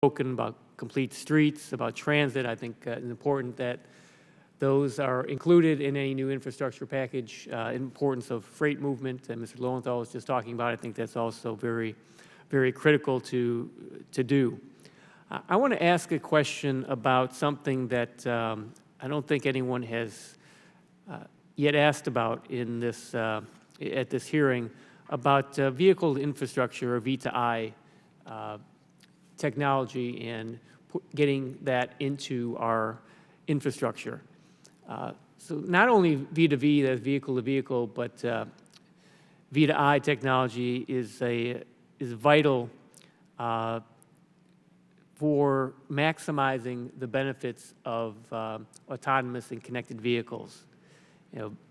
spoken about complete streets, about transit. I think it's important that those are included in any new infrastructure package. Importance of freight movement that Mr. Lowenthal was just talking about, I think that's also very, very critical to do. I want to ask a question about something that I don't think anyone has yet asked about in this at this hearing about vehicle infrastructure, or V2I technology, and getting that into our infrastructure. So not only V2V, that's vehicle to vehicle, but V2I technology is vital for maximizing the benefits of autonomous and connected vehicles.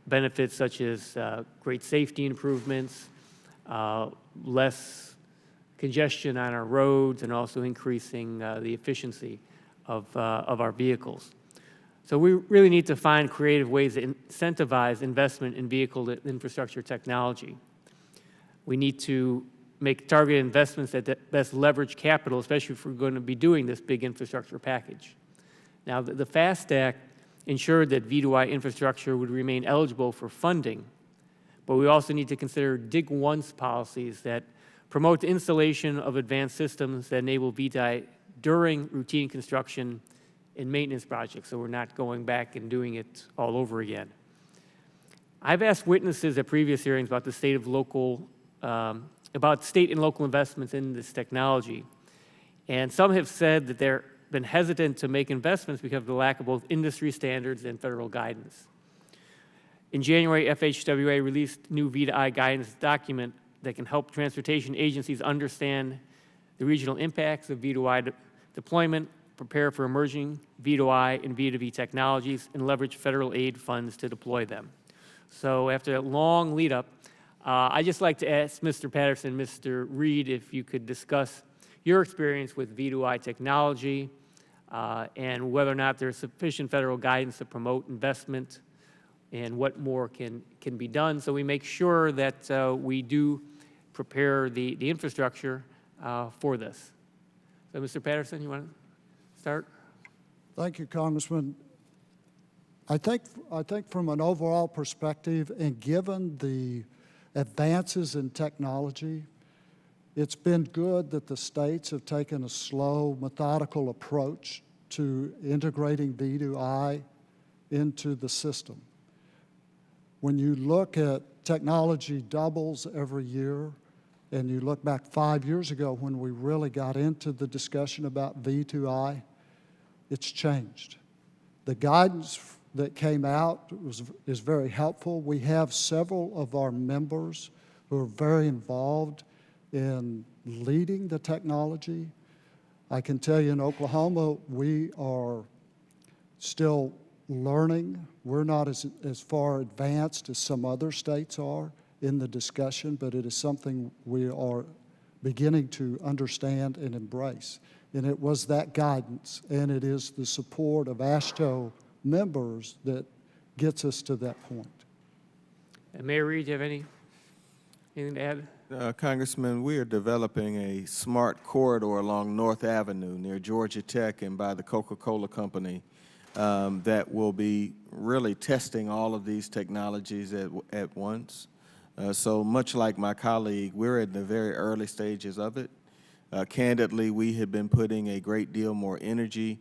Benefits such as great safety improvements, less congestion on our roads, and also increasing the efficiency of our vehicles. So we really need to find creative ways to incentivize investment in vehicle infrastructure technology. We need to make targeted investments that best leverage capital, especially if we're going to be doing this big infrastructure package. Now, the FAST Act ensured that V2I infrastructure would remain eligible for funding, but we also need to consider dig once policies that promote the installation of advanced systems that enable V2I during routine construction and maintenance projects, so we're not going back and doing it all over again. I've asked witnesses at previous hearings about the state and local investments in this technology, and some have said that they've been hesitant to make investments because of the lack of both industry standards and federal guidance. In January, FHWA released new V2I guidance document that can help transportation agencies understand the regional impacts of V2I deployment, prepare for emerging V2I and V2V technologies, and leverage federal aid funds to deploy them. So after a long lead up, I'd just like to ask Mr. Patterson, Mr. Reed, if you could discuss your experience with V2I technology and whether or not there's sufficient federal guidance to promote investment and what more can be done so we make sure that we do prepare the infrastructure for this. So, Mr. Patterson, you want to start? Thank you, Congressman. I think from an overall perspective, and given the advances in technology, it's been good that the states have taken a slow, methodical approach to integrating V2I into the system. When you look at technology doubles every year, and you look back 5 years ago when we really got into the discussion about V2I, it's changed. The guidance that came out is very helpful. We have several of our members who are very involved in leading the technology. I can tell you in Oklahoma, we are still learning. We're not as far advanced as some other states are in the discussion, but it is something we are beginning to understand and embrace. And it was that guidance, and it is the support of AASHTO members that gets us to that point. And Mayor Reed, do you have anything to add? Congressman, we are developing a smart corridor along North Avenue near Georgia Tech and by the Coca-Cola Company that will be really testing all of these technologies at once. So much like my colleague, we're at the very early stages of it. Candidly, we have been putting a great deal more energy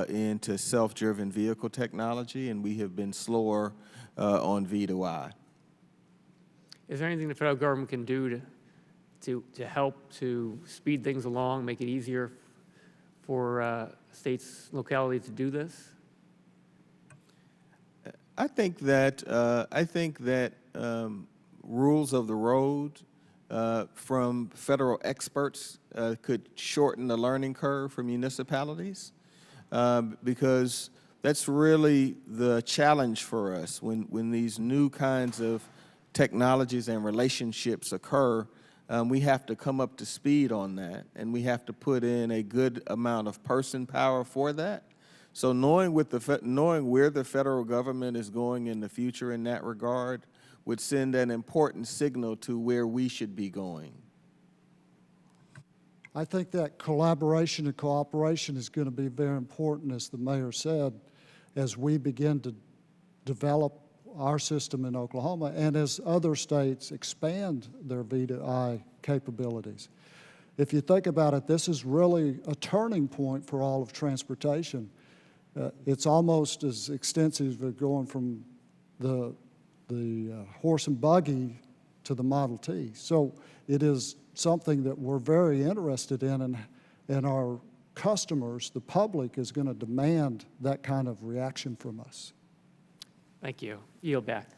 into self-driven vehicle technology, and we have been slower on V2I. Is there anything the federal government can do to help to speed things along, make it easier for states, localities to do this? I think that rules of the road from federal experts could shorten the learning curve for municipalities because that's really the challenge for us when these new kinds of technologies and relationships occur. We have to come up to speed on that, and we have to put in a good amount of person power for that. So knowing where the federal government is going in the future in that regard would send an important signal to where we should be going. I think that collaboration and cooperation is going to be very important, as the mayor said, as we begin to develop our system in Oklahoma and as other states expand their V2I capabilities. If you think about it, this is really a turning point for all of transportation. It's almost as extensive as going from the horse and buggy to the Model T. So it is something that we're very interested in, and our customers, the public, is going to demand that kind of reaction from us. Thank you. Yield back.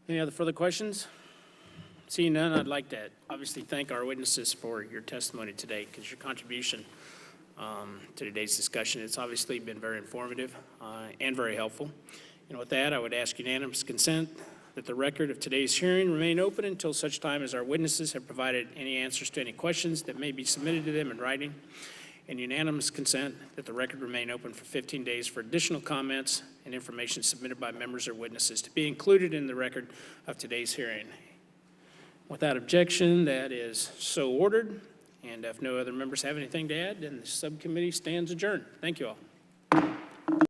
Any other further questions? Seeing none, I'd like to obviously thank our witnesses for your testimony today, because your contribution to today's discussion, it's obviously been very informative and very helpful. And with that, I would ask unanimous consent that the record of today's hearing remain open until such time as our witnesses have provided any answers to any questions that may be submitted to them in writing, and unanimous consent that the record remain open for 15 days for additional comments and information submitted by members or witnesses to be included in the record of today's hearing. Without objection, that is so ordered. And if no other members have anything to add, then the subcommittee stands adjourned. Thank you all.